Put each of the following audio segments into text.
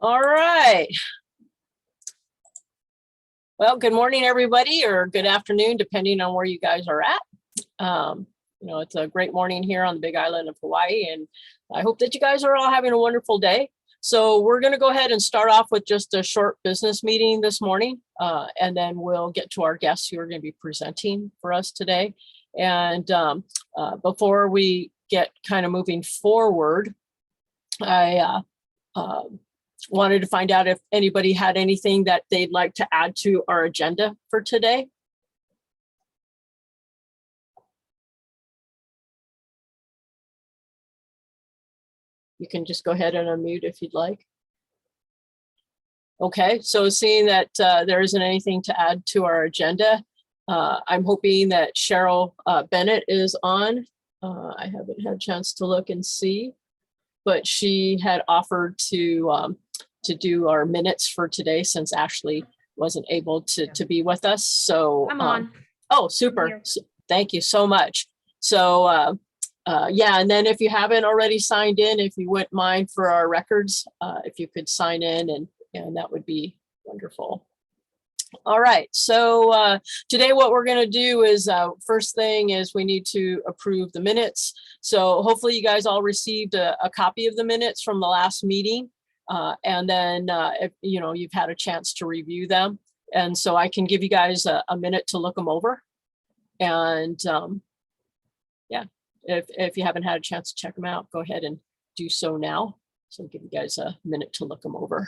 All right. Well, good morning, everybody, or good afternoon, depending on where you guys are at. It's a great morning here on the Big Island of Hawaii, and I hope that you guys are all having a wonderful day. So we're going to go ahead and start off with just a short business meeting this morning, and then we'll get to our guests who are going to be presenting for us today. And before we get kind of moving forward, I wanted to find out if anybody had anything that they'd like to add to our agenda for today. You can just go ahead and unmute if you'd like. Okay, so seeing that there isn't anything to add to our agenda, I'm hoping that Cheryl Bennett is on. I haven't had a chance to look and see, but she had offered to do our minutes for today since Ashley wasn't able to be with us. So I'm on. Oh, super. Thank you so much. So yeah, and then if you haven't already signed in, if you wouldn't mind for our records, if you could sign in and that would be wonderful. All right, so today what we're going to do is first thing is we need to approve the minutes. So hopefully you guys all received a copy of the minutes from the last meeting. And then if you've had a chance to review them. And so I can give you guys a minute to look them over. And yeah, if you haven't had a chance to check them out, go ahead and do so now. So I'll give you guys a minute to look them over.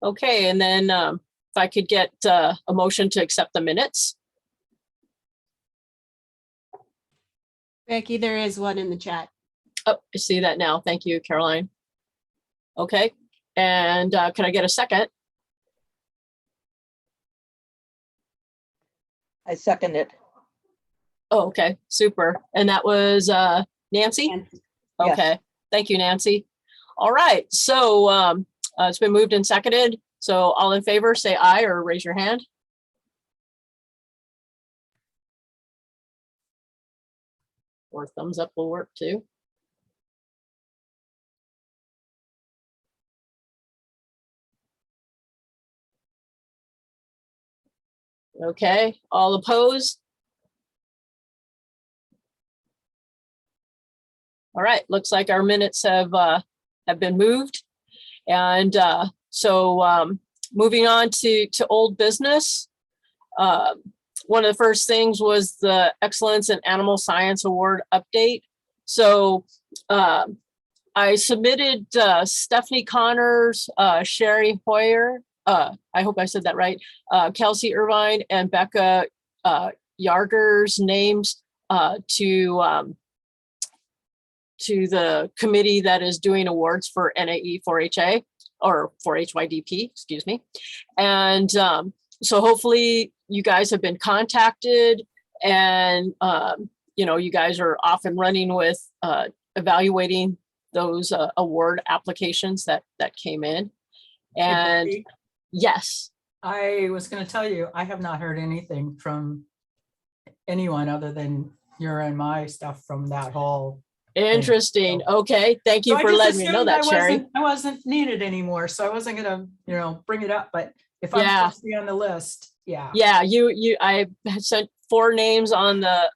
Okay, and then if I could get a motion to accept the minutes. Becky, there is one in the chat. Oh, I see that now. Thank you, Caroline. Okay, and can I get a second? I second it. Oh, okay, super. And that was Nancy? Yes. Okay, thank you, Nancy. All right, so it's been moved and seconded. So all in favor, say aye or raise your hand. Or thumbs up will work too. Okay, all opposed? All right, looks like our minutes have been moved. And so moving on to old business. One of the first things was the Excellence in Animal Science Award update. So I submitted Stephanie Connors, Sherry Hoyer, I hope I said that right, Kelsey Irvine and Becca Yarger's names to the committee that is doing awards for NAE4-HA or 4-HYDP, excuse me. And so hopefully you guys have been contacted and, you guys are off and running with evaluating those award applications that came in. And hey, yes. I was going to tell you, I have not heard anything from anyone other than your and my stuff from that whole. Interesting. So, okay. Thank you for letting me know that, Sherry. I wasn't needed anymore, so I wasn't going to, bring it up. But if I'm supposed to be on the list, yeah. Yeah, I sent 4 names on the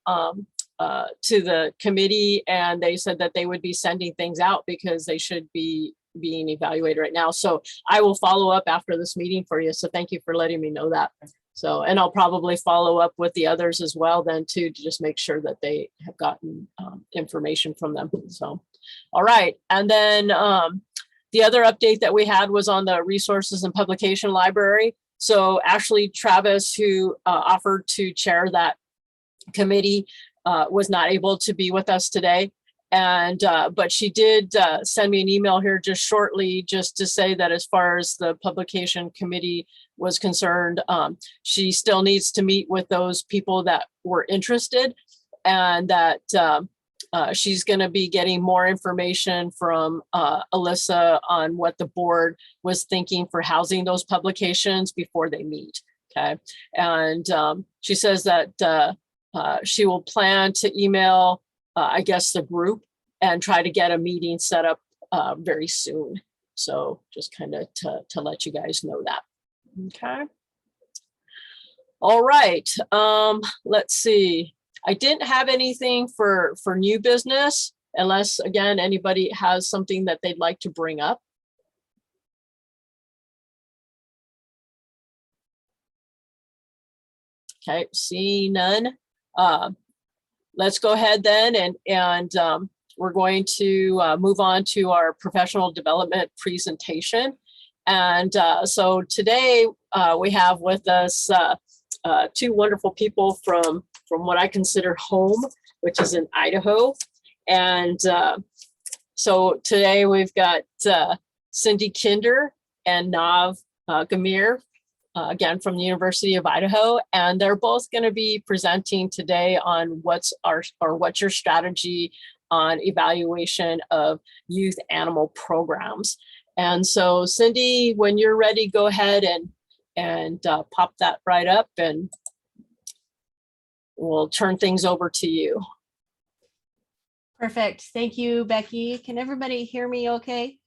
to the committee, and they said that they would be sending things out because they should be being evaluated right now. So I will follow up after this meeting for you. So thank you for letting me know that. So, and I'll probably follow up with the others as well then too, to just make sure that they have gotten information from them. So, all right. And then the other update that we had was on the resources and publication library. So Ashley Travis, who offered to chair that committee, was not able to be with us today. And but she did send me an email here just shortly, just to say that as far as the publication committee was concerned, she still needs to meet with those people that were interested, and that she's going to be getting more information from Alyssa on what the board was thinking for housing those publications before they meet. Okay. And she says that she will plan to email, I guess, the group and try to get a meeting set up very soon. So just kind of to let you guys know that. Okay. All right. Let's see. I didn't have anything for new business, unless, again, anybody has something that they'd like to bring up. Okay, seeing none. Let's go ahead then, and we're going to move on to our professional development presentation. And so today we have with us two wonderful people from what I consider home, which is in Idaho. And so today we've got Cindy Kinder and Nav Gamir, again, from the University of Idaho. And they're both going to be presenting today on what's your strategy on evaluation of youth animal programs. And so Cindy, when you're ready, go ahead and pop that right up, and we'll turn things over to you. Perfect. Thank you, Becky. Can everybody hear me okay?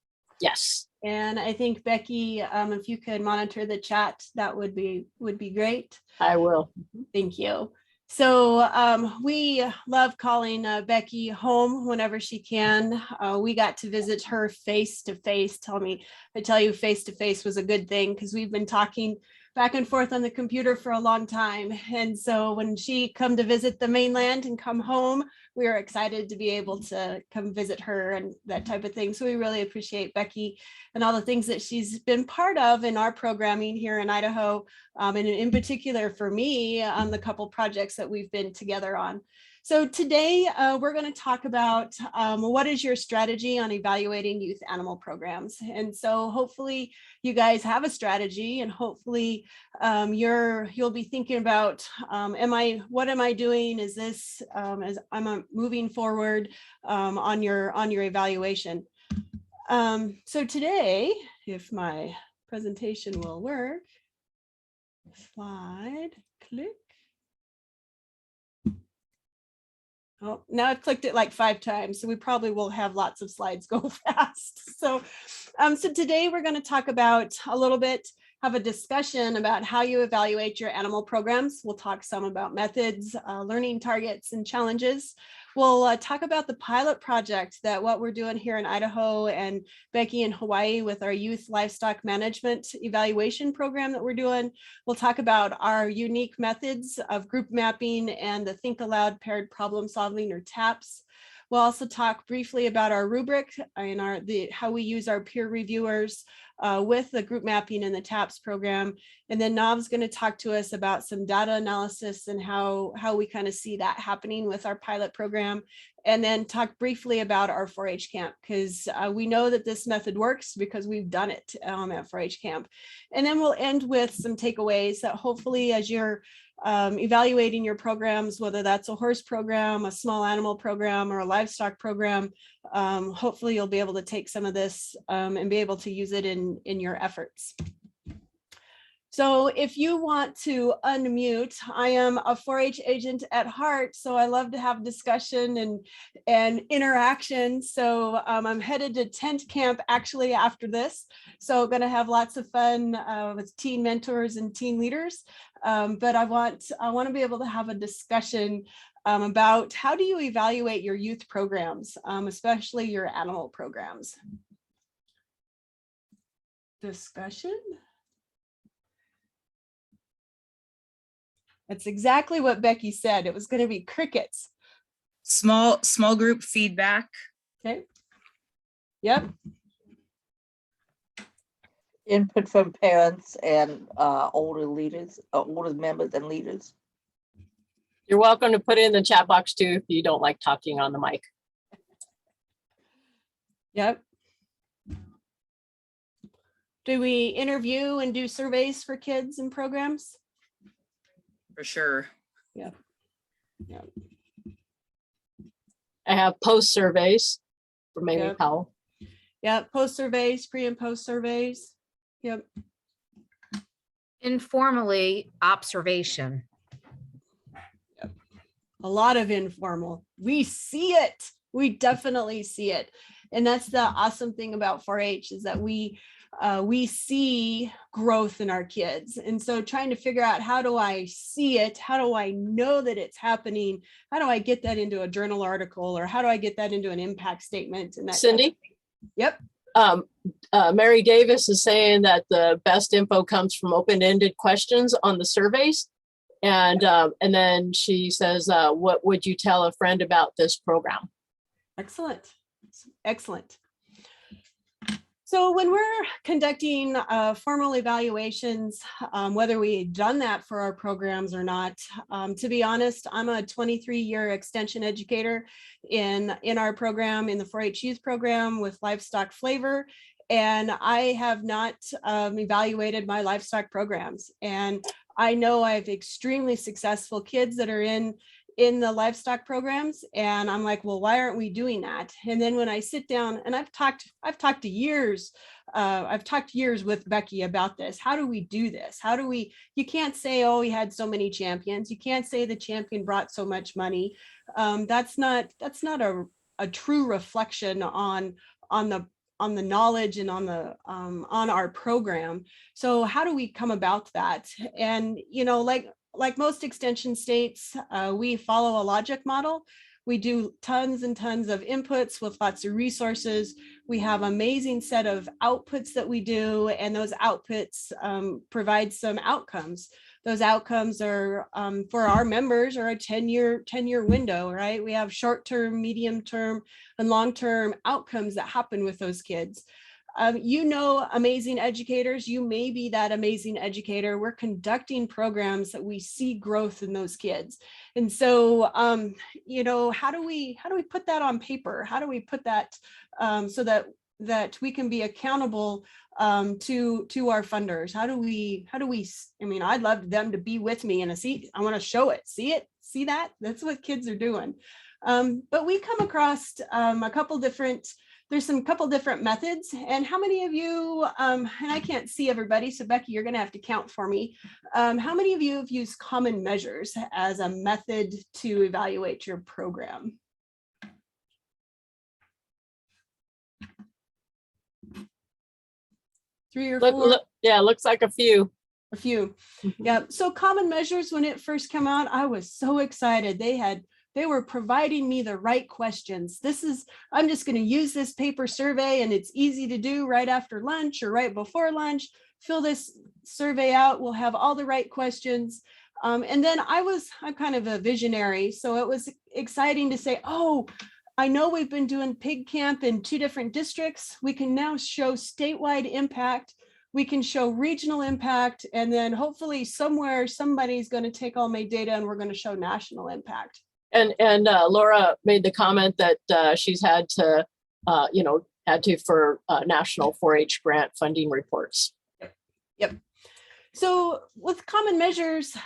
Yes. And I think Becky, if you could monitor the chat, that would be great. I will. Thank you. So we love calling Becky home whenever she can. We got to visit her face to face. I tell you, face to face was a good thing, because we've been talking back and forth on the computer for a long time. And so when she come to visit the mainland and come home, we are excited to be able to come visit her and that type of thing. So we really appreciate Becky and all the things that she's been part of in our programming here in Idaho. And in particular for me, on the couple projects that we've been together on. So today we're going to talk about what is your strategy on evaluating youth animal programs. And so hopefully you guys have a strategy, and hopefully you'll be thinking about, what am I doing? Is this as I'm moving forward on your evaluation? So today, if my presentation will work, slide, click. Oh, now I've clicked it like 5 times, so we probably will have lots of slides go fast. So today we're going to talk about have a discussion about how you evaluate your animal programs. We'll talk some about methods, learning targets, and challenges. We'll talk about the pilot project, what we're doing here in Idaho, and Becky in Hawaii with our youth livestock management evaluation program that we're doing. We'll talk about our unique methods of group mapping and the Think Aloud Paired Problem Solving, or TAPS. We'll also talk briefly about our rubric and how we use our peer reviewers with the group mapping and the TAPS program. And then Nav's going to talk to us about some data analysis and how we kind of see that happening with our pilot program. And then talk briefly about our 4-H camp, because we know that this method works because we've done it at 4-H camp. And then we'll end with some takeaways that hopefully, as you're evaluating your programs, whether that's a horse program, a small animal program, or a livestock program, hopefully you'll be able to take some of this and be able to use it in your efforts. So if you want to unmute, I am a 4-H agent at heart, so I love to have discussion and interaction. So I'm headed to tent camp actually after this. So going to have lots of fun with teen mentors and teen leaders. But I want to be able to have a discussion about how do you evaluate your youth programs, especially your animal programs. Discussion. That's exactly what Becky said. It was going to be crickets. Small group feedback. Okay. Yep. Input from parents and older leaders, older members and leaders. You're welcome to put it in the chat box too if you don't like talking on the mic. Yep. Do we interview and do surveys for kids and programs? For sure. Yep. Yep. I have post surveys for Mamie Yep. Powell. Yep. Post surveys, pre and post surveys. Yep. Informally, observation. A lot of informal. We see it. We definitely see it. And that's the awesome thing about 4-H is that we see growth in our kids. And so trying to figure out, how do I see it? How do I know that it's happening? How do I get that into a journal article, or how do I get that into an impact statement? And that Cindy? Yep. Mary Davis is saying that the best info comes from open-ended questions on the surveys. And then she says, what would you tell a friend about this program? Excellent. Excellent. So when we're conducting formal evaluations, whether we've done that for our programs or not, to be honest, I'm a 23-year extension educator in our program, in the 4-H youth program with livestock flavor. And I have not evaluated my livestock programs. And I know I have extremely successful kids that are in the livestock programs. And I'm like, well, why aren't we doing that? And then when I sit down, and I've talked years with Becky about this. How do we do this? You can't say, oh, he had so many champions. You can't say the champion brought so much money. That's not a true reflection on the knowledge and on our program. So how do we come about that? And, like most extension states, we follow a logic model. We do tons and tons of inputs with lots of resources. We have an amazing set of outputs that we do, and those outputs provide some outcomes. Those outcomes are for our members are a 10-year window, right? We have short-term, medium-term, and long-term outcomes that happen with those kids. Amazing educators, you may be that amazing educator. We're conducting programs that we see growth in those kids. And so, how do we put that on paper? How do we put that so that we can be accountable to our funders? How do we, I'd love them to be with me in a seat. I want to show it, see that? That's what kids are doing. But we come across there's some couple different methods. And how many of you, and I can't see everybody, so Becky, you're gonna have to count for me. How many of you have used common measures as a method to evaluate your program? Three or four? Yeah, looks like a few. A few. Yeah. So common measures, when it first came out, I was so excited. They were providing me the right questions. I'm just going to use this paper survey, and it's easy to do right after lunch or right before lunch. Fill this survey out. We'll have all the right questions. And then I'm kind of a visionary. So it was exciting to say, oh, I know we've been doing pig camp in 2 different districts. We can now show statewide impact. We can show regional impact. And then hopefully somewhere, somebody's going to take all my data and we're going to show national impact. And Laura made the comment that she's had to for national 4-H grant funding reports. Yep. So with common measures,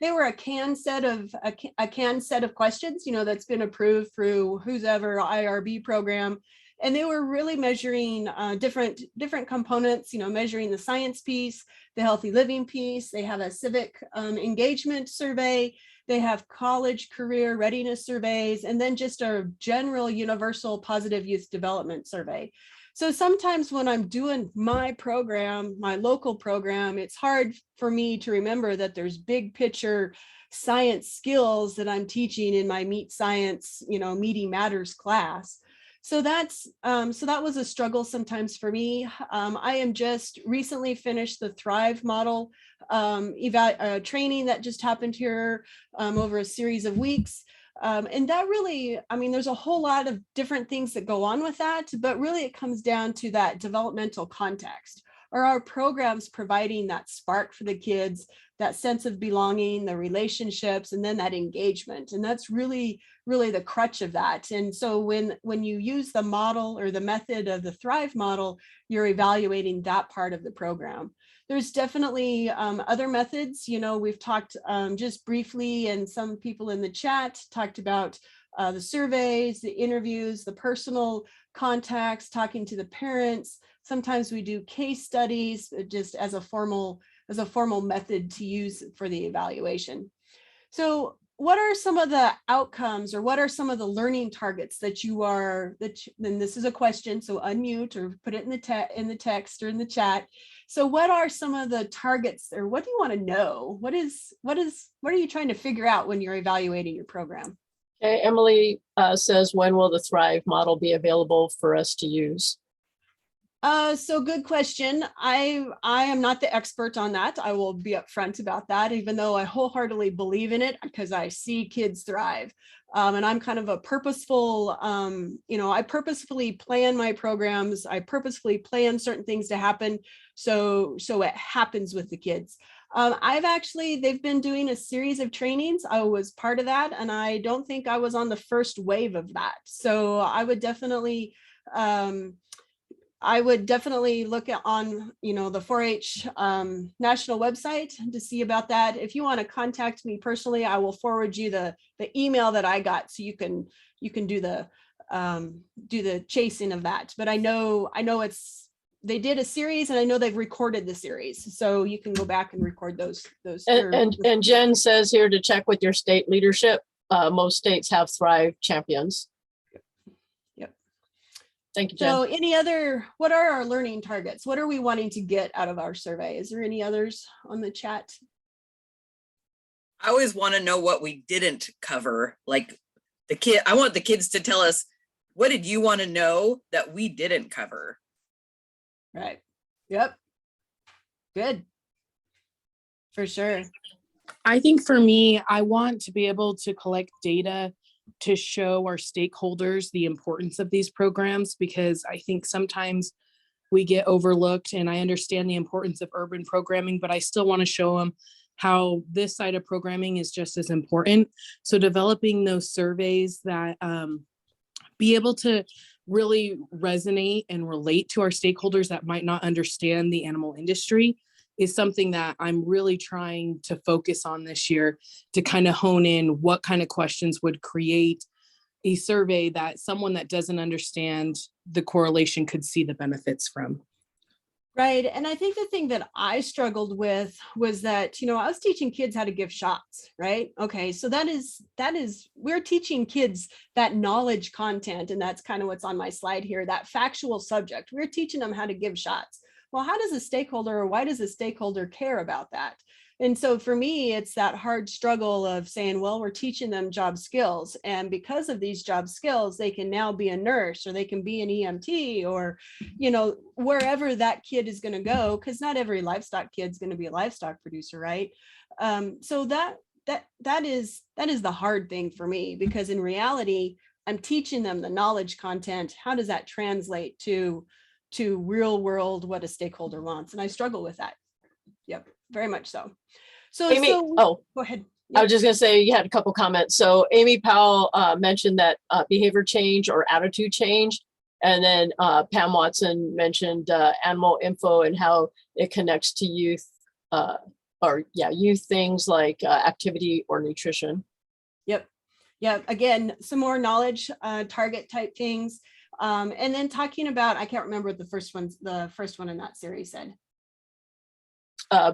they were a canned set of questions, that's been approved through who's ever IRB program. And they were really measuring different components, measuring the science piece, the healthy living piece. They have a civic engagement survey. They have college career readiness surveys, and then just a general universal positive youth development survey. So sometimes when I'm doing my program, my local program, it's hard for me to remember that there's big picture science skills that I'm teaching in my Meat Science, Meaty Matters class. So that was a struggle sometimes for me. I am just recently finished the Thrive model training that just happened here over a series of weeks. And that really, there's a whole lot of different things that go on with that, but really it comes down to that developmental context. Are our programs providing that spark for the kids, that sense of belonging, the relationships, and then that engagement? And that's really, really the crutch of that. And so when you use the model or the method of the Thrive model, you're evaluating that part of the program. There's definitely other methods. We've talked just briefly, and some people in the chat talked about the surveys, the interviews, the personal contacts, talking to the parents. Sometimes we do case studies just as a formal method to use for the evaluation. So what are some of the outcomes, or what are some of the learning targets that and this is a question, so unmute or put it in the text or in the chat. So what are some of the targets, or what do you want to know? What are you trying to figure out when you're evaluating your program? Okay, Emily says, when will the Thrive model be available for us to use? So good question. I am not the expert on that. I will be upfront about that, even though I wholeheartedly believe in it because I see kids thrive. And I'm kind of a purposeful, I purposefully plan my programs. I purposefully plan certain things to happen. So it happens with the kids. They've been doing a series of trainings. I was part of that, and I don't think I was on the first wave of that. So I would definitely look on, the 4-H national website to see about that. If you want to contact me personally, I will forward you the email that I got, so you can do the chasing of that. But I know they did a series, and I know they've recorded the series, so you can go back and record those. And Jen says here to check with your state leadership. Most states have Thrive champions. Yep. Thank you, Jen. So what are our learning targets? What are we wanting to get out of our survey? Is there any others on the chat? I always want to know what we didn't cover. Like I want the kids to tell us, what did you want to know that we didn't cover? Right. Yep. Good. For sure. I think for me, I want to be able to collect data to show our stakeholders the importance of these programs, because I think sometimes we get overlooked, and I understand the importance of urban programming, but I still want to show them how this side of programming is just as important. So developing those surveys that be able to really resonate and relate to our stakeholders that might not understand the animal industry is something that I'm really trying to focus on this year, to kind of hone in what kind of questions would create a survey that someone that doesn't understand the correlation could see the benefits from. Right. And I think the thing that I struggled with was that, I was teaching kids how to give shots, right? Okay. So we're teaching kids that knowledge content. And that's kind of what's on my slide here, that factual subject. We're teaching them how to give shots. Well, how does a stakeholder, or why does a stakeholder care about that? And so for me, it's that hard struggle of saying, well, we're teaching them job skills. And because of these job skills, they can now be a nurse, or they can be an EMT, or, wherever that kid is going to go, because not every livestock kid's going to be a livestock producer, right? So that is the hard thing for me, because in reality, I'm teaching them the knowledge content. How does that translate to real world, what a stakeholder wants? And I struggle with that. Yep, very much so. Amy, Go ahead. I was just going to say, you had a couple comments. So Amy Powell mentioned that behavior change or attitude change. And then Pam Watson mentioned animal info and how it connects to youth youth things like activity or nutrition. Yep. Yeah. Again, some more knowledge target type things. And then talking about, I can't remember what the first one in that series said.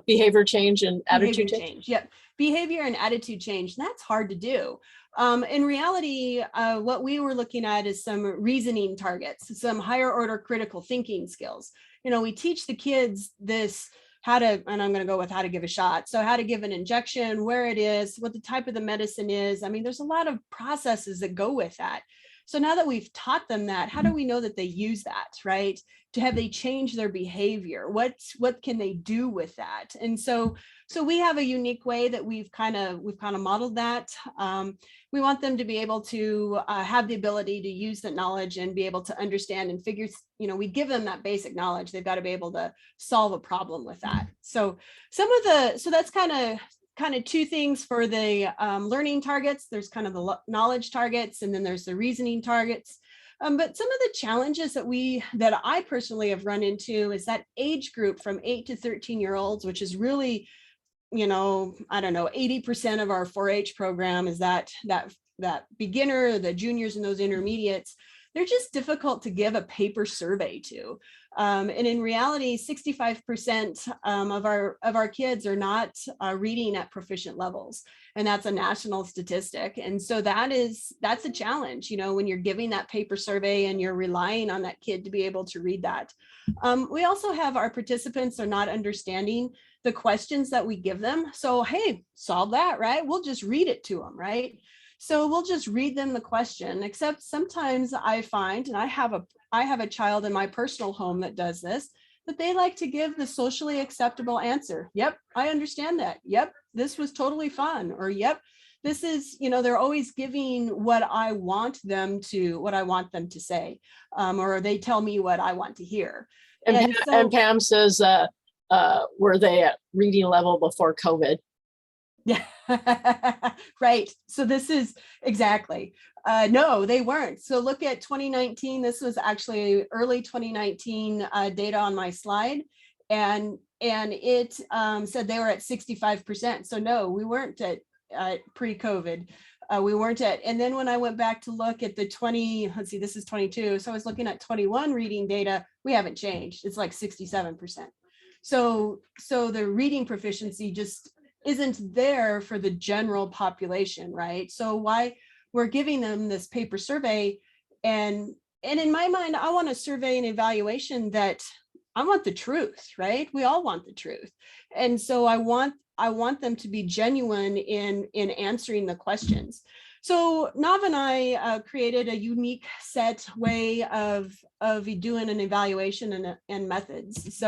Behavior change and attitude change. Yep. Behavior and attitude change. That's hard to do. In reality, what we were looking at is some reasoning targets, some higher order critical thinking skills. We teach the kids this, and I'm going to go with how to give a shot. So how to give an injection, where it is, what the type of the medicine is. I mean, there's a lot of processes that go with that. So now that we've taught them that, how do we know that they use that, right? To have they change their behavior? What can they do with that? And so we have a unique way that we've kind of modeled that. We want them to be able to have the ability to use that knowledge and be able to understand and figure, we give them that basic knowledge. They've got to be able to solve a problem with that. So that's kind of two things for the learning targets. There's kind of the knowledge targets, and then there's the reasoning targets. But some of the challenges that I personally have run into is that age group from 8 to 13-year-olds, which is really, I don't know, 80% of our 4-H program is that beginner, the juniors and those intermediates. They're just difficult to give a paper survey to. And in reality, 65% of our kids are not reading at proficient levels. And that's a national statistic. And so that's a challenge, when you're giving that paper survey and you're relying on that kid to be able to read that. We also have our participants are not understanding the questions that we give them. So, hey, solve that, right? We'll just read it to them, right? So we'll just read them the question, except sometimes I find, and I have a child in my personal home that does this, that they like to give the socially acceptable answer. Yep, I understand that. Yep, this was totally fun. Or yep, this is, they're always giving what I want them to say, or they tell me what I want to hear. And Pam says, were they at reading level before COVID? Yeah, right. So this is exactly, no, they weren't. So look at 2019. This was actually early 2019 data on my slide. And it said they were at 65%. So no, we weren't at pre-COVID. We weren't at, and then when I went back to look at the this is 22. So I was looking at 21 reading data. We haven't changed. It's like 67%. So the reading proficiency just isn't there for the general population, right? So why we're giving them this paper survey, and in my mind, I want a survey and evaluation that I want the truth, right? We all want the truth. And so I want them to be genuine in answering the questions. So Nav and I created a unique way of doing an evaluation and methods.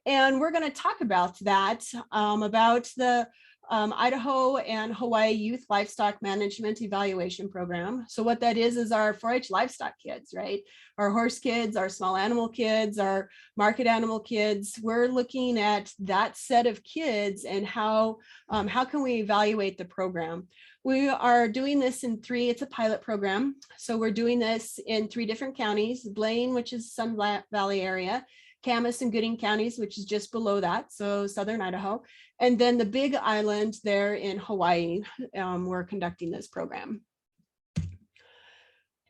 And we're going to talk about that, about the Idaho and Hawaii Youth Livestock Management Evaluation Program. So what that is our 4-H livestock kids, right? Our horse kids, our small animal kids, our market animal kids. We're looking at that set of kids and how can we evaluate the program. We are doing this in it's a pilot program. So we're doing this in 3 different counties, Blaine, which is Sun Valley area, Camas and Gooding counties, which is just below that, so southern Idaho, and then the Big Island there in Hawaii. We're conducting this program.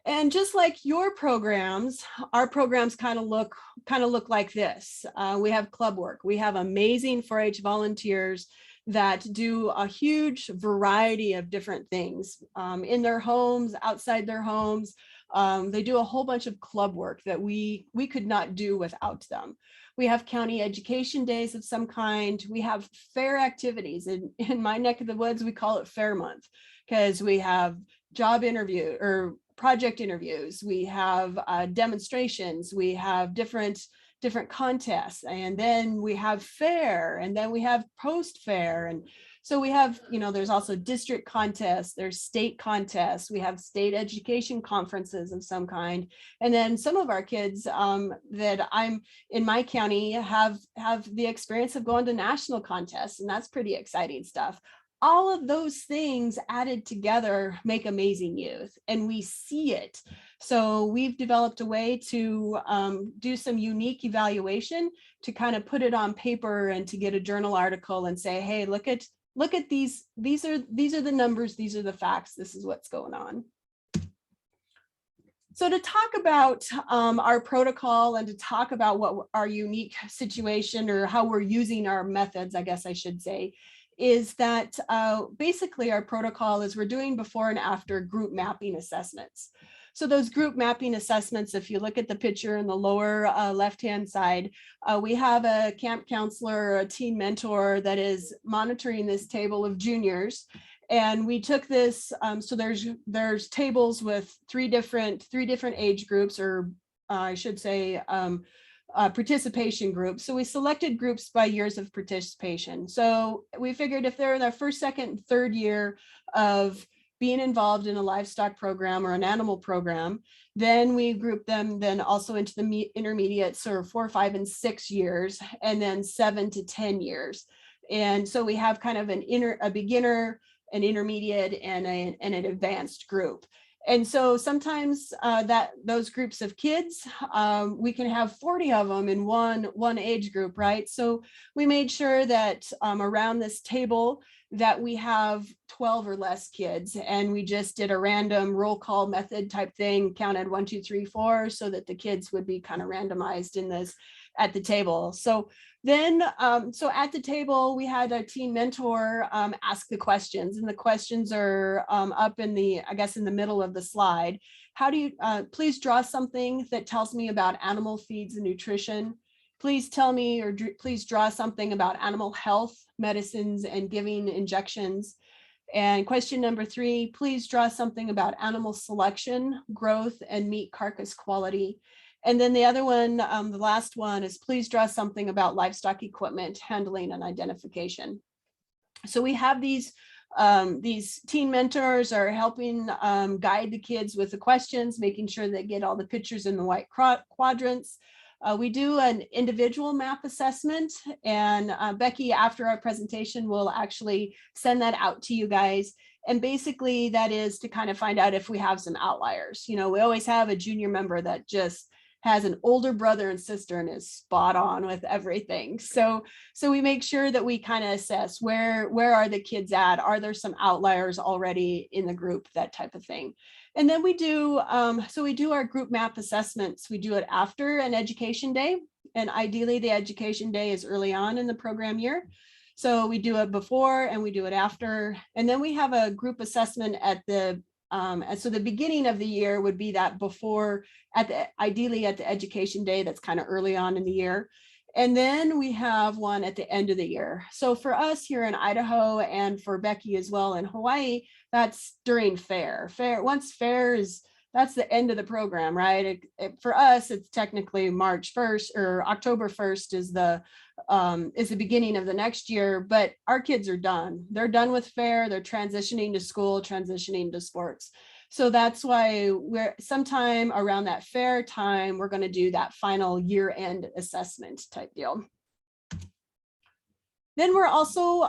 And just like your programs, our programs kind of look like this. We have club work. We have amazing 4-H volunteers that do a huge variety of different things in their homes, outside their homes. They do a whole bunch of club work that we could not do without them. We have county education days of some kind. We have fair activities. In my neck of the woods, we call it Fair Month, because we have job interview or project interviews. We have demonstrations. We have different contests, and then we have fair, and then we have post fair. And so we have, there's also district contests, there's state contests, we have state education conferences of some kind. And then some of our kids that I'm in my county have the experience of going to national contests, and that's pretty exciting stuff. All of those things added together make amazing youth, and we see it. So we've developed a way to do some unique evaluation to kind of put it on paper and to get a journal article and say, hey, look at these. These are the numbers. These are the facts. This is what's going on. So to talk about our protocol and to talk about what our unique situation or how we're using our methods, I guess I should say, is that basically our protocol is we're doing before and after group mapping assessments. So those group mapping assessments, if you look at the picture in the lower left-hand side, we have a camp counselor or a teen mentor that is monitoring this table of juniors. And we took this, so there's tables with three different age groups, or I should say participation groups. So we selected groups by years of participation. So we figured if they're in their first, second, third year of being involved in a livestock program or an animal program, then we group them then also into the intermediate, so 4, 5, and 6 years, and then 7 to 10 years. And so we have kind of a beginner, an intermediate, and an advanced group. And so sometimes those groups of kids, we can have 40 of them in one age group, right? So we made sure that around this table that we have 12 or less kids, and we just did a random roll call method type thing, counted 1, 2, 3, 4, so that the kids would be kind of randomized in this at the table. So then, so at the table, we had a teen mentor ask the questions, and the questions are up in the, I guess, in the middle of the slide. How do you, please draw something that tells me about animal feeds and nutrition. Please tell me, or please draw something about animal health, medicines, and giving injections. And question number 3, please draw something about animal selection, growth, and meat carcass quality. And then the other one, the last one, is please draw something about livestock equipment, handling, and identification. So we have these teen mentors are helping guide the kids with the questions, making sure they get all the pictures in the white quadrants. We do an individual map assessment, and Becky, after our presentation, will actually send that out to you guys. And basically that is to kind of find out if we have some outliers. You know, we always have a junior member that just has an older brother and sister and is spot on with everything. So we make sure that we kind of assess where are the kids at? Are there some outliers already in the group, that type of thing. And then we do, so we do our group map assessments. We do it after an education day. And ideally the education day is early on in the program year. So we do it before and we do it after. And then we have a group assessment at the, so the beginning of the year would be that before, ideally at the education day, that's kind of early on in the year. And then we have one at the end of the year. So for us here in Idaho, and for Becky as well in Hawaii, that's during fair. Once fair is, that's the end of the program, right? For us, it's technically March 1st or October 1st is the beginning of the next year, but our kids are done. They're done with fair. They're transitioning to school, transitioning to sports. So that's why we're sometime around that fair time, we're going to do that final year-end assessment type deal. Then we're also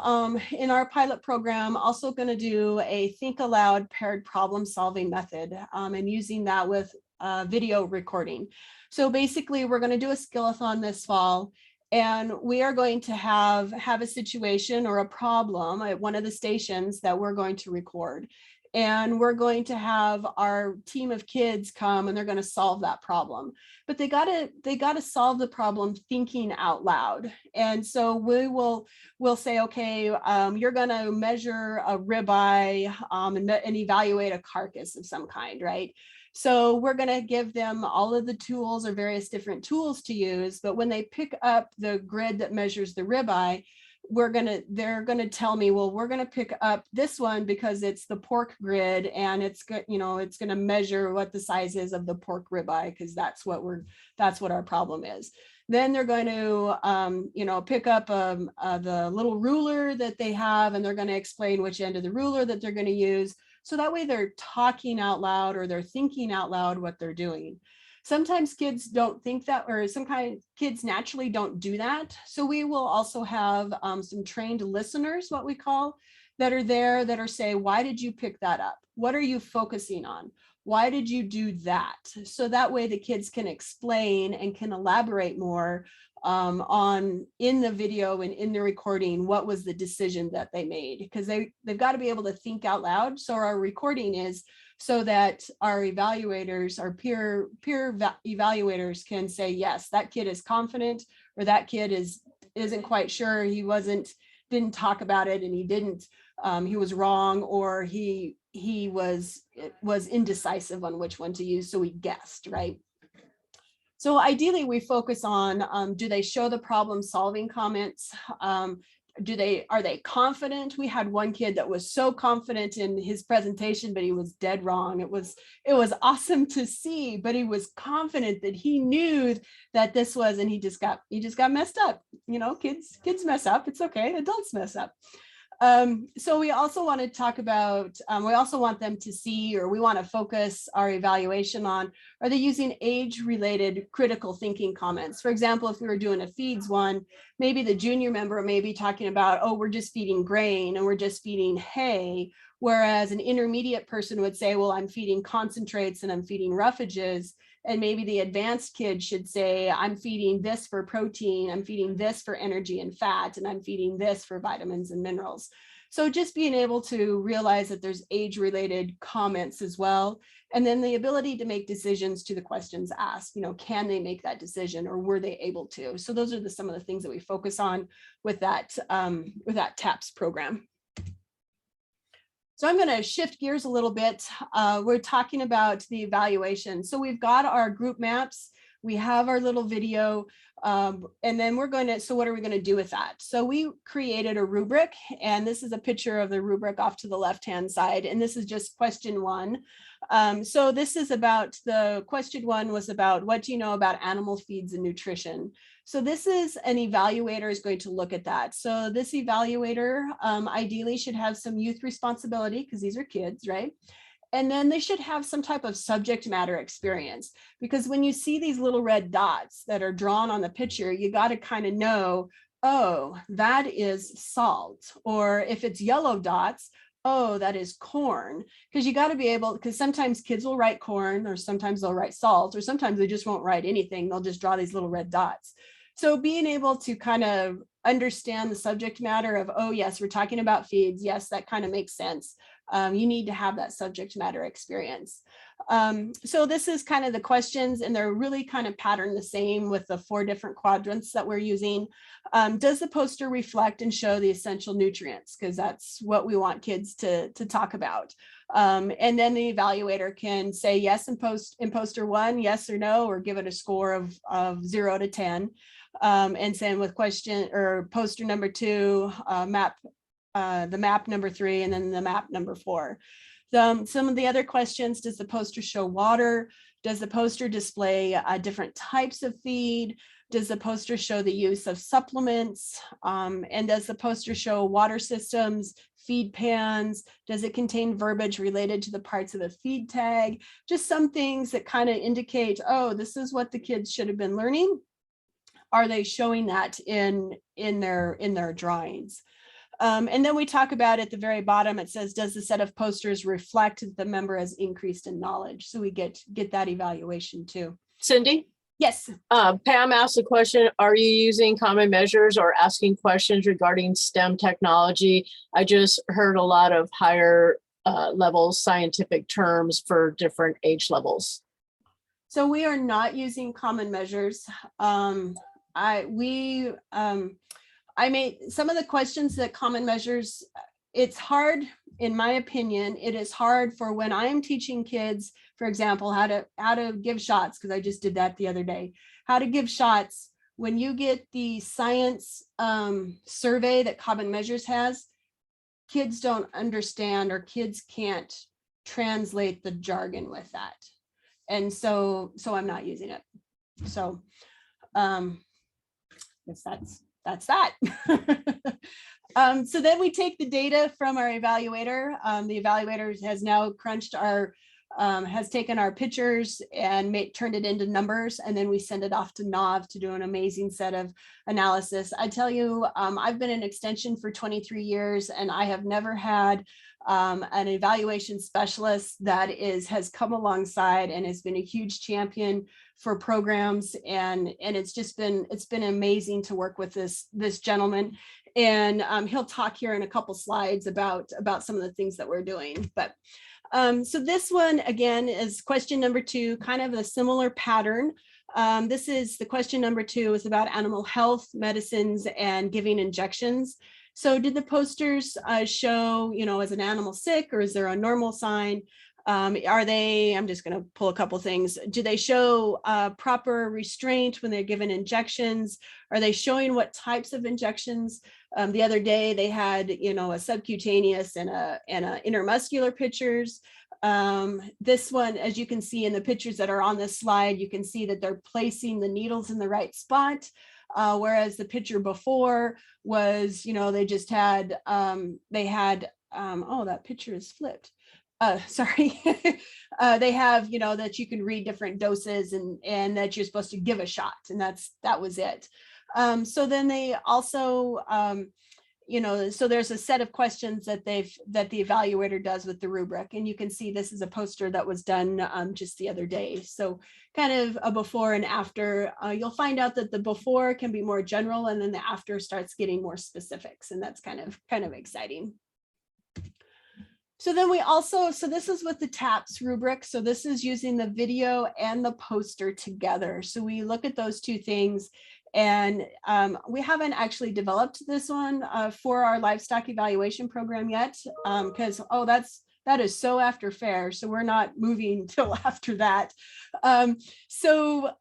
in our pilot program also going to do a think aloud paired problem solving method, and using that with video recording. So basically we're going to do a skill-a-thon this fall, and we are going to have a situation or a problem at one of the stations that we're going to record. And we're going to have our team of kids come and they're going to solve that problem. But they gotta solve the problem thinking out loud. And so we'll say, okay, you're going to measure a ribeye and evaluate a carcass of some kind, right? So we're going to give them all of the tools or various different tools to use. But when they pick up the grid that measures the ribeye, they're gonna tell me, well, we're gonna pick up this one because it's the pork grid, and it's gonna measure what the size is of the pork ribeye, because that's what our problem is. Then they're going to pick up the little ruler that they have, and they're going to explain which end of the ruler that they're going to use. So that way they're talking out loud, or they're thinking out loud what they're doing. Sometimes kids don't think that, or kids naturally don't do that. So we will also have some trained listeners, what we call, that are there that are saying, why did you pick that up? What are you focusing on? Why did you do that? So that way the kids can explain and can elaborate more on in the video and in the recording, what was the decision that they made, because they've got to be able to think out loud. So our recording is so that our evaluators, our peer evaluators can say, yes, that kid is confident, or that kid isn't quite sure, he didn't talk about it, and he was wrong, or he was indecisive on which one to use, so he guessed, right? So ideally we focus on, do they show the problem solving comments? are they confident? We had one kid that was so confident in his presentation, but he was dead wrong. It was awesome to see, but he was confident that he knew that this was, and he just got messed up. You know, kids mess up. It's okay. Adults mess up. So we also want to talk about, we also want them to see, or we want to focus our evaluation on, are they using age-related critical thinking comments? For example, if we were doing a feeds one, maybe the junior member may be talking about, oh, we're just feeding grain and we're just feeding hay. Whereas an intermediate person would say, well, I'm feeding concentrates and I'm feeding roughages. And maybe the advanced kid should say, I'm feeding this for protein, I'm feeding this for energy and fat, and I'm feeding this for vitamins and minerals. So just being able to realize that there's age-related comments as well. And then the ability to make decisions to the questions asked, you know, can they make that decision, or were they able to? So those are some of the things that we focus on with that TAPS program. So I'm going to shift gears a little bit. We're talking about the evaluation. So we've got our group maps, we have our little video, and then we're going to, so what are we going to do with that? So we created a rubric, and this is a picture of the rubric off to the left-hand side, and this is just question 1. So this is about, the question 1 was about, what do you know about animal feeds and nutrition? So this is, an evaluator is going to look at that. So this evaluator ideally should have some youth responsibility, because these are kids, right? And then they should have some type of subject matter experience, because when you see these little red dots that are drawn on the picture, you got to kind of know, oh, that is salt. Or if it's yellow dots, oh, that is corn. Because you got to be able, because sometimes kids will write corn, or sometimes they'll write salt, or sometimes they just won't write anything. They'll just draw these little red dots. So being able to kind of understand the subject matter of, oh, yes, we're talking about feeds. Yes, that kind of makes sense. You need to have that subject matter experience. So this is kind of the questions, and they're really kind of patterned the same with the 4 different quadrants that we're using. Does the poster reflect and show the essential nutrients? Because that's what we want kids to talk about. And then the evaluator can say yes in poster 1, yes or no, or give it a score of 0 to 10. And same with question or poster number 2, the map number 3, and then the map number 4. Some of the other questions: does the poster show water? Does the poster display different types of feed? Does the poster show the use of supplements? And does the poster show water systems, feed pans? Does it contain verbiage related to the parts of the feed tag? Just some things that kind of indicate, oh, this is what the kids should have been learning. Are they showing that in their drawings? And then we talk about at the very bottom, it says, does the set of posters reflect that the member has increased in knowledge? So we get that evaluation too. Cindy? Yes. Pam asked a question, are you using common measures or asking questions regarding STEM technology? I just heard a lot of higher level scientific terms for different age levels. So we are not using common measures. I made some of the questions that common measures, it's hard, in my opinion, it is hard for when I am teaching kids, for example, how to give shots, because I just did that the other day, how to give shots. When you get the science survey that common measures has, kids don't understand, or kids can't translate the jargon with that. And so I'm not using it. So guess that's that. So then we take the data from our evaluator. The evaluator has now crunched has taken our pictures and turned it into numbers, and then we send it off to NAV to do an amazing set of analysis. I tell you, I've been in extension for 23 years, and I have never had an evaluation specialist that has come alongside and has been a huge champion for programs, and it's been amazing to work with this gentleman. And he'll talk here in a couple slides about some of the things that we're doing. But so this one again is question number 2, kind of a similar pattern. This is the question number 2 is about animal health, medicines, and giving injections. So did the posters show, is an animal sick, or is there a normal sign? Are they, I'm just going to pull a couple things. Do they show proper restraint when they're given injections? Are they showing what types of injections? The other day they had, a subcutaneous and a intermuscular pictures. This one, as you can see in the pictures that are on this slide, you can see that they're placing the needles in the right spot. Whereas the picture before was, they just had, oh, that picture is flipped. Sorry. They have, that you can read different doses and that you're supposed to give a shot, and that was it. So then they also, so there's a set of questions that the evaluator does with the rubric, and you can see this is a poster that was done just the other day. So kind of a before and after. You'll find out that the before can be more general, and then the after starts getting more specifics, and that's kind of exciting. So then so this is with the TAPS rubric. So this is using the video and the poster together. So we look at those two things, and we haven't actually developed this one for our livestock evaluation program yet, because, that is so after fair. So we're not moving till after that. So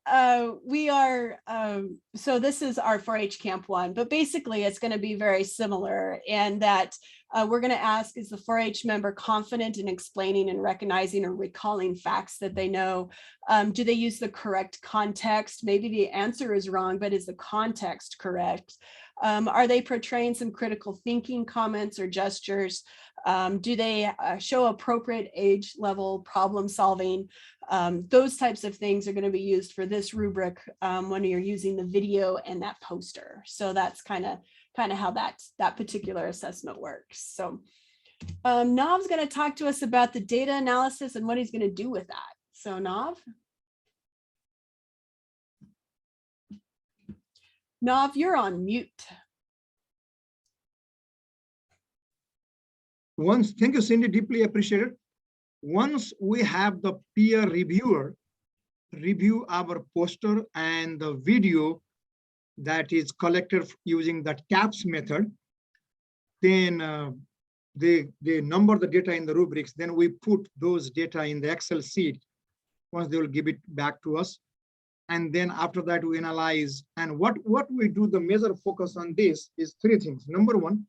this is our 4-H Camp 1, but basically it's going to be very similar, and that we're going to ask, is the 4-H member confident in explaining and recognizing or recalling facts that they know? Do they use the correct context? Maybe the answer is wrong, but is the context correct? Are they portraying some critical thinking comments or gestures? Do they show appropriate age level problem solving? Those types of things are going to be used for this rubric when you're using the video and that poster. So that's kind of how that particular assessment works. So Nav's going to talk to us about the data analysis and what he's going to do with that. So Nav, you're on mute. Thank you, Cindy, deeply appreciated. Once we have the peer reviewer review our poster and the video that is collected using the TAPS method, then they number the data in the rubrics. Then we put those data in the Excel sheet. Once they will give it back to us. And then after that, we analyze. And what we do, the major focus on this is three things. Number one,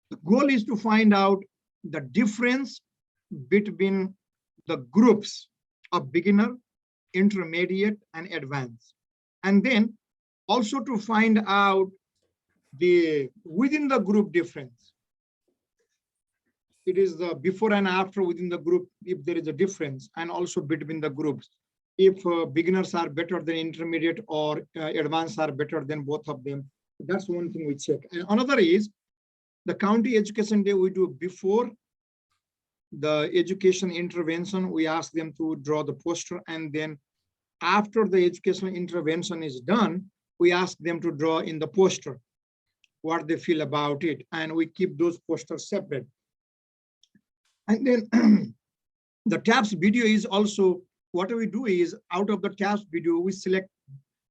the goal is to find out the difference between the groups of beginner, intermediate, and advanced. And then also to find out within the group difference. It is the before and after within the group, if there is a difference, and also between the groups. If beginners are better than intermediate or advanced are better than both of them. That's one thing we check. And another is the county education day we do before the education intervention. We ask them to draw the poster, and then after the educational intervention is done, we ask them to draw in the poster what they feel about it, and we keep those posters separate. And then the TAPS video is also, what we do is out of the TAPS video, we select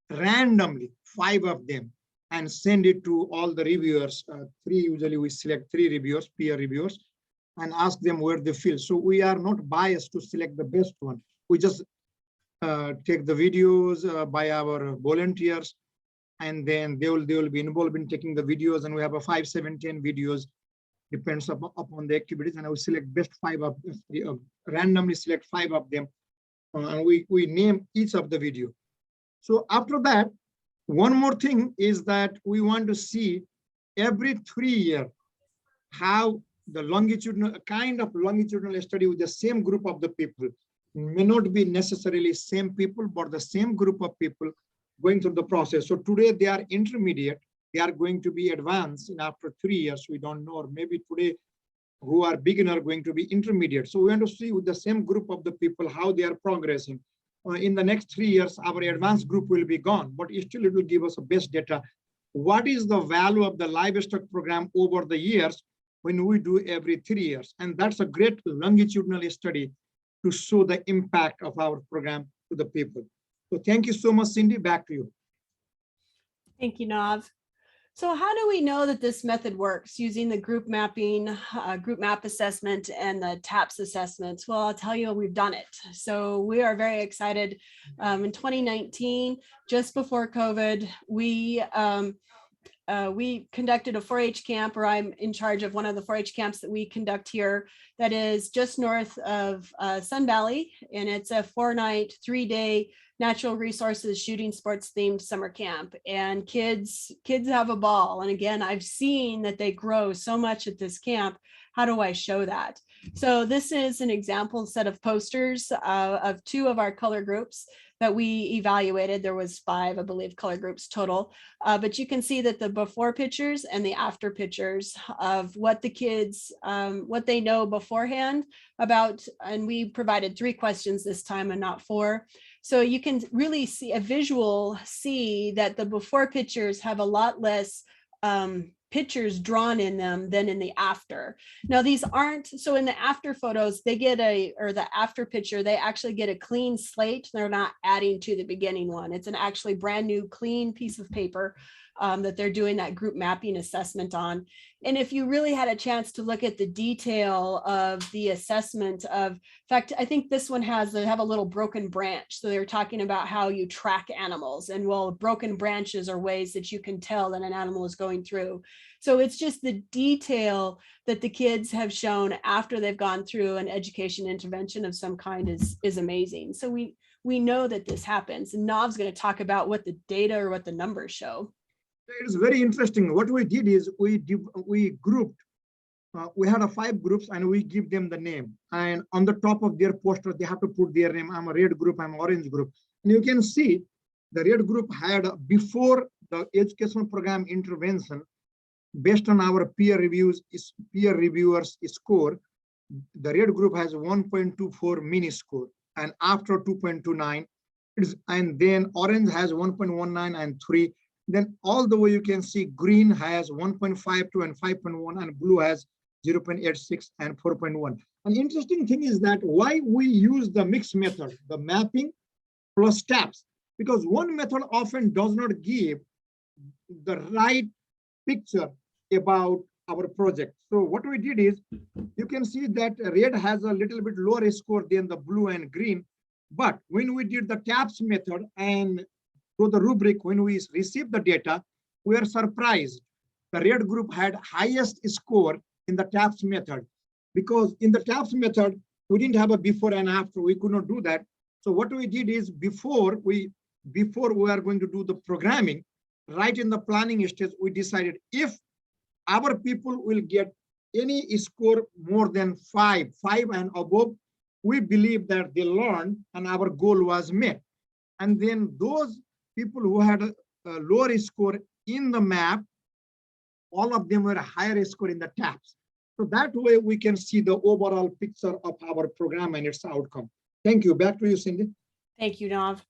randomly 5 of them and send it to all the reviewers. Usually we select 3 reviewers, peer reviewers, and ask them where they feel. So we are not biased to select the best one. We just take the videos by our volunteers, and then they will be involved in taking the videos, and we have a 5, 7, 10 videos, depends upon the activities, and I will select best 5 of randomly select 5 of them, and we name each of the video. So after that, one more thing is that we want to see every 3 years how the longitudinal study with the same group of the people, may not be necessarily same people, but the same group of people going through the process. So today they are intermediate, they are going to be advanced, and after 3 years, we don't know, or maybe today who are beginner going to be intermediate. So we want to see with the same group of the people how they are progressing. In the next 3 years, our advanced group will be gone, but still it will give us the best data. What is the value of the livestock program over the years when we do every 3 years? And that's a great longitudinal study to show the impact of our program to the people. So thank you so much, Cindy. Back to you. Thank you, Nav. So how do we know that this method works using the group mapping, group map assessment and the TAPS assessments? Well, I'll tell you, we've done it. So we are very excited. In 2019, just before COVID, we conducted a 4-H camp, or I'm in charge of one of the 4-H camps that we conduct here that is just north of Sun Valley. And it's a 4-night, 3-day natural resources shooting sports themed summer camp. And kids have a ball. And again, I've seen that they grow so much at this camp. How do I show that? So this is an example set of posters of 2 of our color groups that we evaluated. There was 5, I believe, color groups total. But you can see that the before pictures and the after pictures of what the kids, what they know beforehand about, and we provided 3 questions this time and not 4. So you can really see a visual, see that the before pictures have a lot less pictures drawn in them than in the after. Now these aren't, so in the after photos, they get or the after picture, they actually get a clean slate. They're not adding to the beginning one. It's an actually brand new clean piece of paper that they're doing that group mapping assessment on. And if you really had a chance to look at the detail of the assessment of, in fact, I think this one they have a little broken branch. So they're talking about how you track animals, and well, broken branches are ways that you can tell that an animal is going through. So it's just the detail that the kids have shown after they've gone through an education intervention of some kind is amazing. So we know that this happens. And Nav's going to talk about what the data or what the numbers show. It is very interesting. What we did is we grouped, we had 5 groups and we give them the name. And on the top of their poster, they have to put their name. I'm a red group, I'm orange group. And you can see the red group had, before the educational program intervention, based on our peer reviewers score, the red group has 1.24 mini score, and after 2.29, and then orange has 1.19 and 3. Then all the way you can see green has 1.52 and 5.1, and blue has 0.86 and 4.1. An interesting thing is that why we use the mixed method, the mapping plus TAPS, because one method often does not give the right picture about our project. So what we did is, you can see that red has a little bit lower score than the blue and green. But when we did the TAPS method and through the rubric, when we received the data, we are surprised. The red group had highest score in the TAPS method, because in the TAPS method, we didn't have a before and after. We could not do that. So what we did is, before we are going to do the programming, right in the planning stage, we decided if our people will get any score more than 5 and above, we believe that they learned and our goal was met. And then those people who had a lower score in the map, all of them were a higher score in the TAPS. So that way we can see the overall picture of our program and its outcome. Thank you. Back to you, Cindy. Thank you, Nav.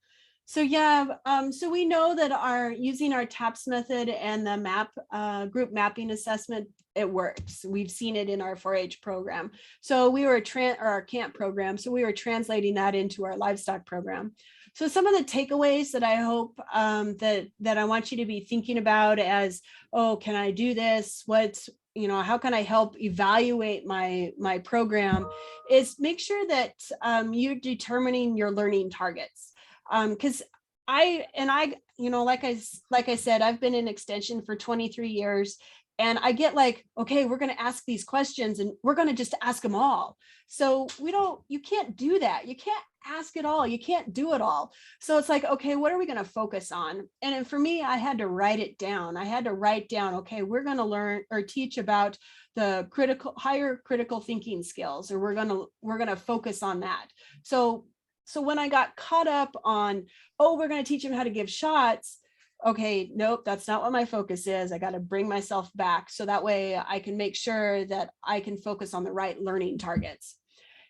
So yeah, so we know that using our TAPS method and the group mapping assessment, it works. We've seen it in our 4-H program. So we were our camp program. So we were translating that into our livestock program. So some of the takeaways that I hope that I want you to be thinking about as, oh, can I do this? How can I help evaluate my program, is make sure that you're determining your learning targets. Because like I said, I've been in extension for 23 years, and I get like, okay, we're going to ask these questions and we're going to just ask them all. So you can't do that. You can't ask it all. You can't do it all. So it's like, okay, what are we going to focus on? And for me, I had to write it down. I had to write down, okay, we're going to learn or teach about the higher critical thinking skills, or we're going to focus on that. So when I got caught up on, oh, we're going to teach them how to give shots. Okay, nope, that's not what my focus is. I got to bring myself back. So that way I can make sure that I can focus on the right learning targets.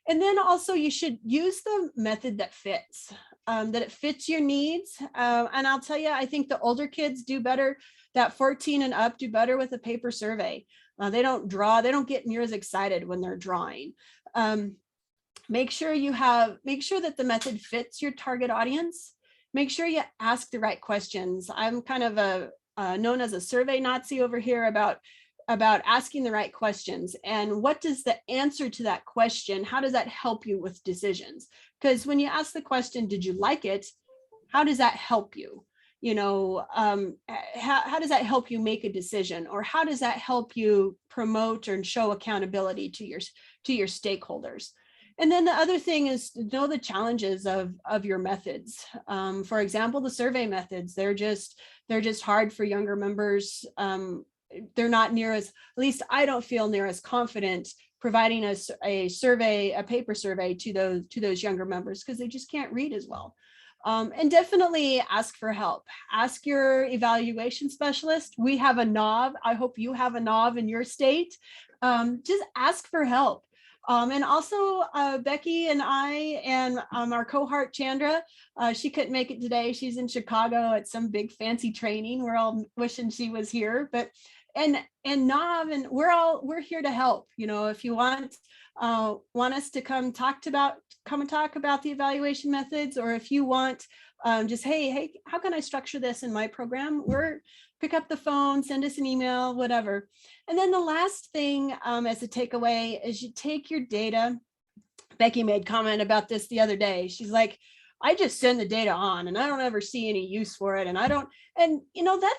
And then also you should use the method that fits, that it fits your needs. And I'll tell you, I think the older kids do better, that 14 and up do better with a paper survey. They don't draw, they don't get near as excited when they're drawing. Make sure that the method fits your target audience. Make sure you ask the right questions. I'm kind of known as a survey Nazi over here about asking the right questions and what does the answer to that question, how does that help you with decisions? Because when you ask the question, did you like it? How does that help you? You know, how does that help you make a decision, or how does that help you promote and show accountability to your stakeholders? And then the other thing is to know the challenges of your methods. For example, the survey methods, they're just hard for younger members. They're not near as, at least I don't feel near as confident providing us a survey, a paper survey to those younger members, because they just can't read as well. And definitely ask for help. Ask your evaluation specialist. We have a NAV. I hope you have a NAV in your state. Just ask for help. And also Becky and I and our cohort Chandra, she couldn't make it today. She's in Chicago at some big fancy training. We're all wishing she was here, but and NAV, and we're here to help. You know, if you want us to come and talk about the evaluation methods, or if you want just hey, how can I structure this in my program? Pick up the phone, send us an email, whatever. And then the last thing as a takeaway is you take your data. Becky made comment about this the other day. She's like, I just send the data on and I don't ever see any use for it. And you know, that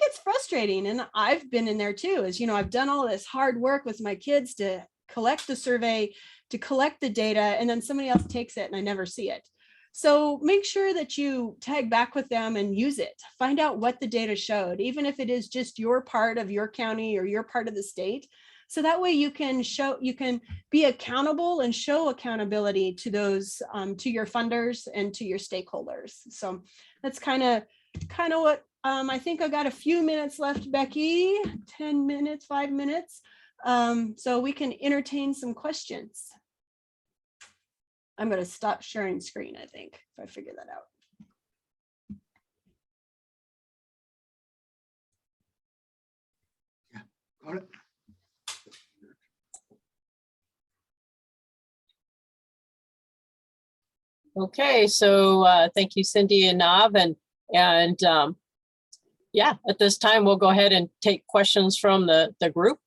gets frustrating. And I've been in there too, as you know, I've done all this hard work with my kids to collect the survey, to collect the data, and then somebody else takes it and I never see it. So make sure that you tag back with them and use it. Find out what the data showed, even if it is just your part of your county or your part of the state. So that way you can be accountable and show accountability to those, to your funders and to your stakeholders. So that's kind of what I think I've got a few minutes left, Becky, 10 minutes, 5 minutes. So we can entertain some questions. I'm going to stop sharing screen, I think, if I figure that out. Yeah, got it. Okay, so thank you, Cindy and Nav, and yeah, at this time we'll go ahead and take questions from the group.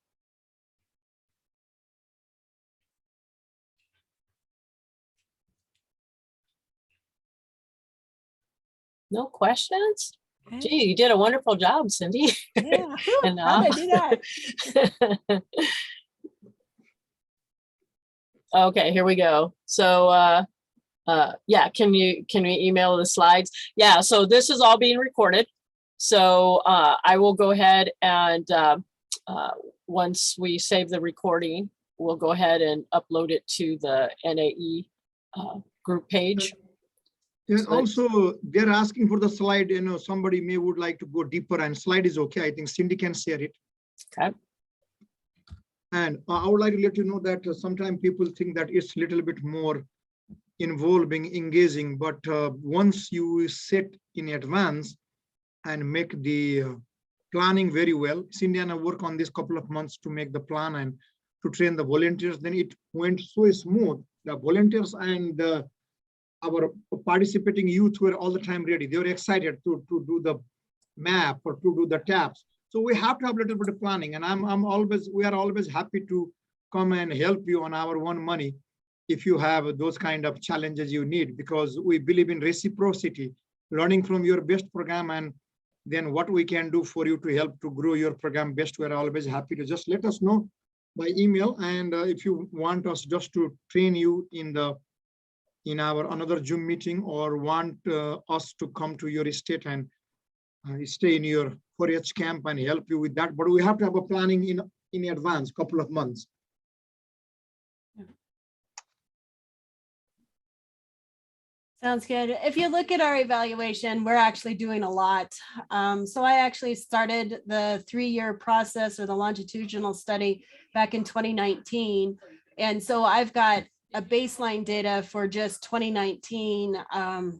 No questions? Okay. Gee, you did a wonderful job, Cindy. Yeah, And how'd I do that? Okay, here we go. So yeah, can we email the slides? Yeah, so this is all being recorded. So I will go ahead and once we save the recording, we'll go ahead and upload it to the NAE group page. And also, they're asking for the slide. You know, somebody would like to go deeper, and slide is okay. I think Cindy can share it. Okay. And I would like to let you know that sometimes people think that it's a little bit more involving, engaging, but once you set in advance and make the planning very well, Cindy and I work on this couple of months to make the plan and to train the volunteers, then it went so smooth. The volunteers and our participating youth were all the time ready. They were excited to do the map or to do the tabs. So we have to have a little bit of planning, and we are always happy to come and help you on our own money if you have those kind of challenges you need, because we believe in reciprocity, learning from your best program, and then what we can do for you to help to grow your program best. We're always happy to just let us know by email. And if you want us just to train you in our another Zoom meeting, or want us to come to your state and stay in your 4-H camp and help you with that, but we have to have a planning in advance, couple of months. Sounds good. If you look at our evaluation, we're actually doing a lot. So I actually started the 3-year process, or the longitudinal study, back in 2019. And so I've got a baseline data for just 2019,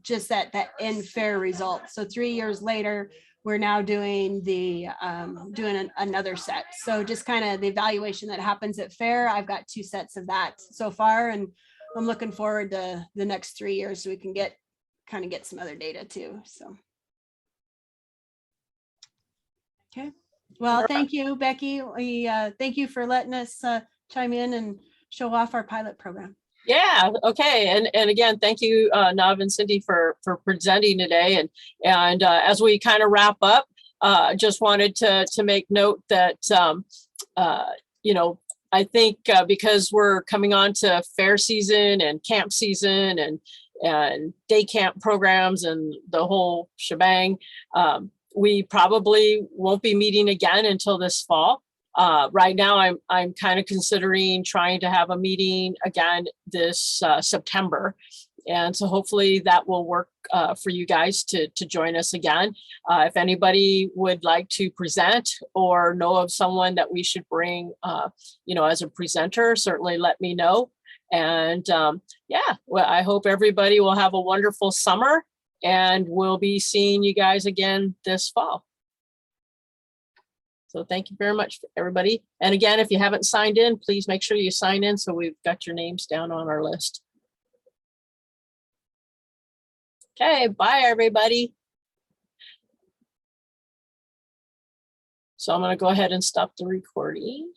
just that end fair result. So 3 years later, we're now doing another set. So just kind of the evaluation that happens at fair. I've got 2 sets of that so far, and I'm looking forward to the next 3 years so we can get some other data too. So Well, Alright. thank you, Becky. We thank you for letting us chime in and show off our pilot program. Yeah, okay. And again, thank you, Nav and Cindy for presenting today. And as we kind of wrap up, just wanted to make note that, you know, I think because we're coming on to fair season and camp season and day camp programs and the whole shebang, we probably won't be meeting again until this fall. Right now, I'm kind of considering trying to have a meeting again this September. And so hopefully that will work for you guys to join us again. If anybody would like to present or know of someone that we should bring, you know, as a presenter, certainly let me know. And yeah, well, I hope everybody will have a wonderful summer, and we'll be seeing you guys again this fall. So thank you very much, everybody. And again, if you haven't signed in, please make sure you sign in so we've got your names down on our list. Okay, bye, everybody. So I'm going to go ahead and stop the recording.